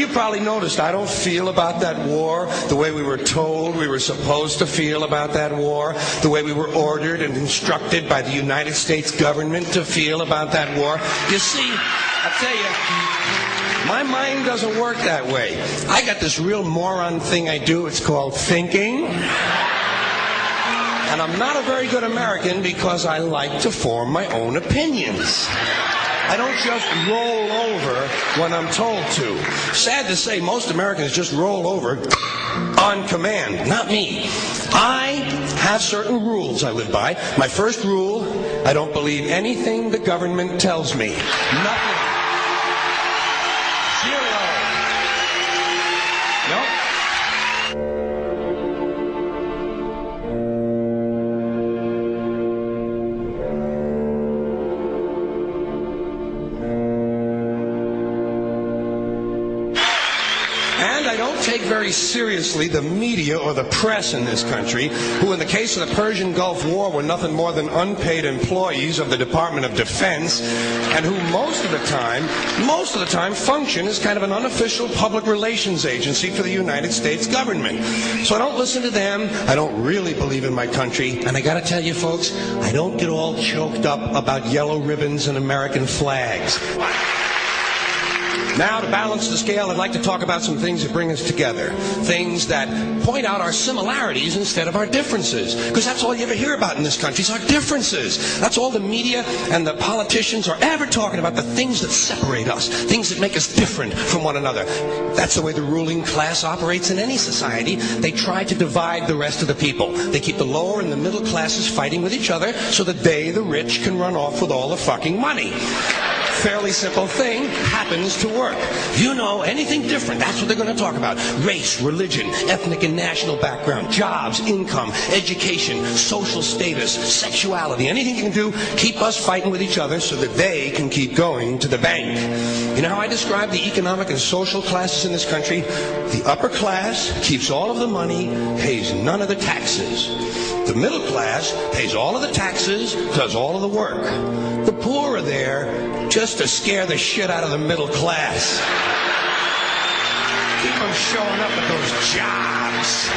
you probably noticed I don't feel about that war the way we were told we were supposed to feel about that war, the way we were ordered and instructed by the United States government to feel about that war. You see, I'll tell you, my mind doesn't work that way. I got this real moron thing I do. It's called thinking. And I'm not a very good American because I like to form my own opinions. I don't just roll over when I'm told to. Sad to say, most Americans just roll over on command. Not me. I have certain rules I live by. My first rule, I don't believe anything the government tells me. Nothing. Zero. Nope. I don't take very seriously the media or the press in this country, who in the case of the Persian Gulf War were nothing more than unpaid employees of the Department of Defense, and who most of the time function as kind of an unofficial public relations agency for the United States government. So I don't listen to them. I don't really believe in my country. And I gotta tell you folks, I don't get all choked up about yellow ribbons and American flags. Now, to balance the scale, I'd like to talk about some things that bring us together. Things that point out our similarities instead of our differences. Because that's all you ever hear about in this country is our differences. That's all the media and the politicians are ever talking about, the things that separate us, things that make us different from one another. That's the way the ruling class operates in any society. They try to divide the rest of the people. They keep the lower and the middle classes fighting with each other so that they, the rich, can run off with all the fucking money. Fairly simple thing, happens to work. You know, anything different, that's what they're going to talk about. Race, religion, ethnic and national background, jobs, income, education, social status, sexuality, anything you can do, keep us fighting with each other so that they can keep going to the bank. You know how I describe the economic and social classes in this country? The upper class keeps all of the money, pays none of the taxes. The middle class pays all of the taxes, does all of the work. The poor are there just to scare the shit out of the middle class. Keep them showing up at those jobs.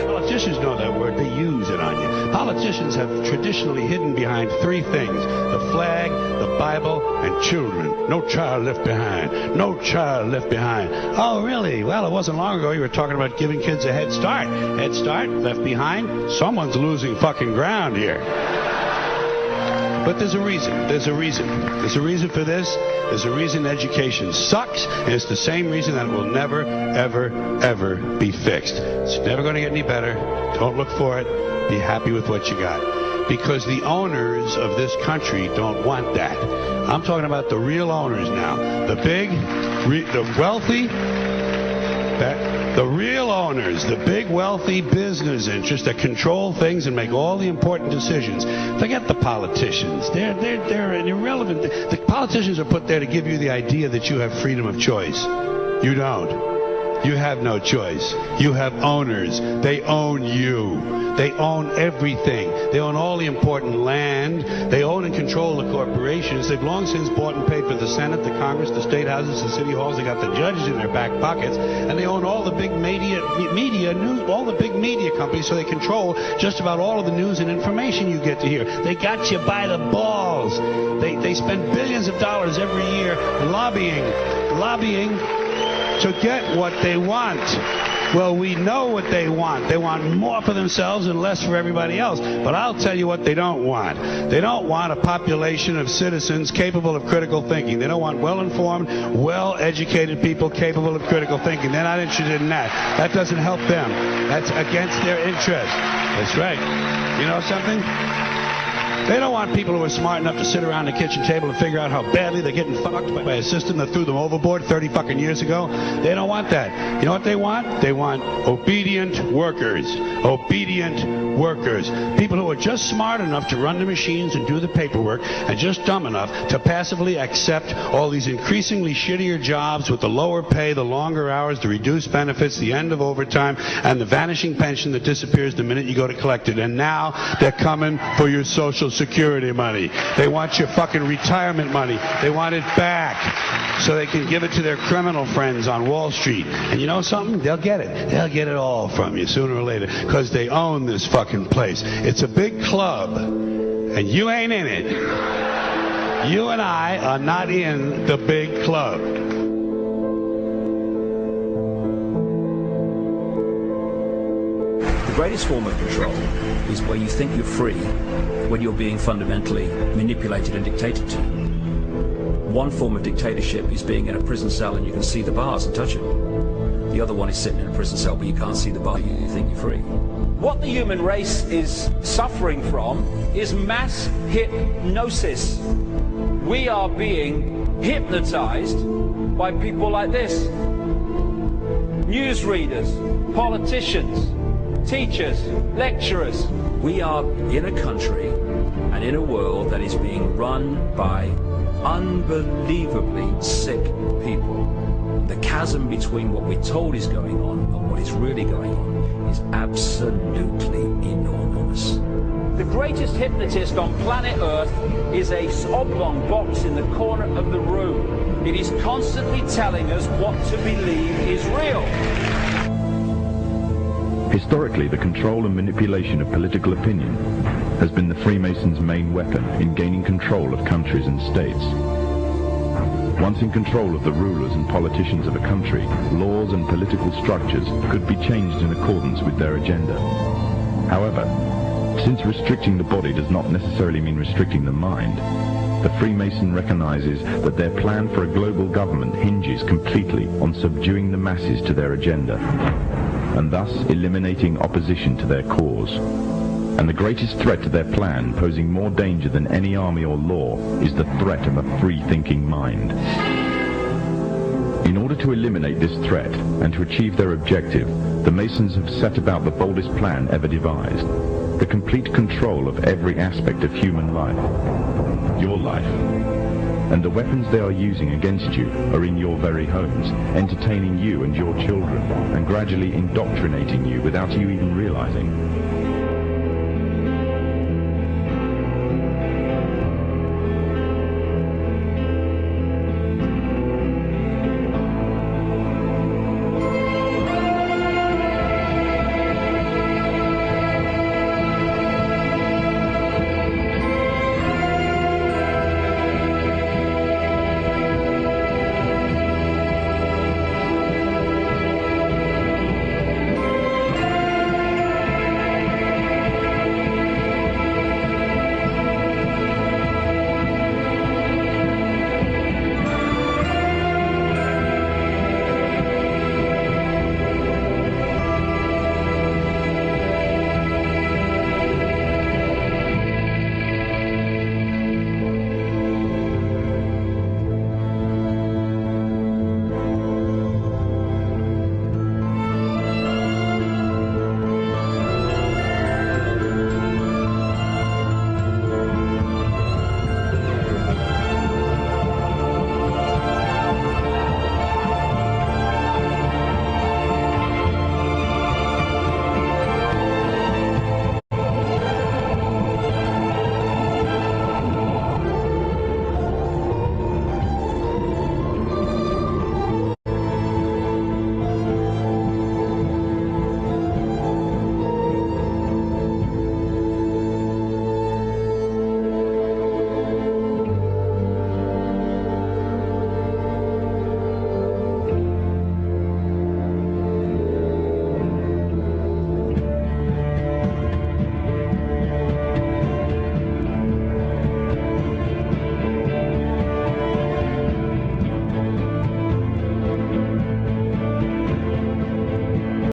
Politicians know that word. They use it on you. Politicians have traditionally hidden behind three things: the flag, the Bible, and children. No child left behind. No child left behind. Oh, really? Well, it wasn't long ago you were talking about giving kids a head start. Head start, left behind? Someone's losing fucking ground here. But there's a reason. There's a reason. There's a reason for this. There's a reason education sucks, and it's the same reason that it will never, ever, ever be fixed. It's never going to get any better. Don't look for it. Be happy with what you got. Because the owners of this country don't want that. I'm talking about the real owners now. The big, the wealthy, the real owners, the big wealthy business interests that control things and make all the important decisions. Forget the politicians. They're irrelevant. The politicians are put there to give you the idea that you have freedom of choice. You don't. You have no choice. You have owners. They own you. They own everything. They own all the important land. They own and control the corporations. They've long since bought and paid for the Senate, the Congress, the state houses, the city halls. They got the judges in their back pockets, and they own all the big media news, all the big media companies. So they control just about all of the news and information you get to hear. They got you by the balls. They spend billions of dollars every year lobbying to get what they want. Well, we know what they want. They want more for themselves and less for everybody else. But I'll tell you what they don't want. They don't want a population of citizens capable of critical thinking. They don't want well-informed, well-educated people capable of critical thinking. They're not interested in that. That doesn't help them. That's against their interest. That's right. You know something? They don't want people who are smart enough to sit around the kitchen table and figure out how badly they're getting fucked by a system that threw them overboard 30 fucking years ago. They don't want that. You know what they want? They want obedient workers. Obedient workers. People who are just smart enough to run the machines and do the paperwork, and just dumb enough to passively accept all these increasingly shittier jobs with the lower pay, the longer hours, the reduced benefits, the end of overtime, and the vanishing pension that disappears the minute you go to collect it. And now they're coming for your Social Security money. They want your fucking retirement money. They want it back so they can give it to their criminal friends on Wall Street. And you know something? They'll get it. They'll get it all from you sooner or later because they own this fucking place. It's a big club, and you ain't in it. You and I are not in the big club. The greatest form of control is where you think you're free when you're being fundamentally manipulated and dictated to. One form of dictatorship is being in a prison cell and you can see the bars and touch them. The other one is sitting in a prison cell but you can't see the bar, you think you're free. What the human race is suffering from is mass hypnosis. We are being hypnotized by people like this. Newsreaders, politicians, teachers, lecturers. We are in a country and in a world that is being run by unbelievably sick people. The chasm between what we're told is going on and what is really going on is absolutely enormous. The greatest hypnotist on planet Earth is a oblong box in the corner of the room. It is constantly telling us what to believe is real. Historically, the control and manipulation of political opinion has been the Freemasons' main weapon in gaining control of countries and states. Once in control of the rulers and politicians of a country, laws and political structures could be changed in accordance with their agenda. However, since restricting the body does not necessarily mean restricting the mind, the Freemason recognizes that their plan for a global government hinges completely on subduing the masses to their agenda, and thus eliminating opposition to their cause. And the greatest threat to their plan, posing more danger than any army or law, is the threat of a free-thinking mind. In order to eliminate this threat and to achieve their objective, the Masons have set about the boldest plan ever devised: the complete control of every aspect of human life, your life. And the weapons they are using against you are in your very homes, entertaining you and your children, and gradually indoctrinating you without you even realizing.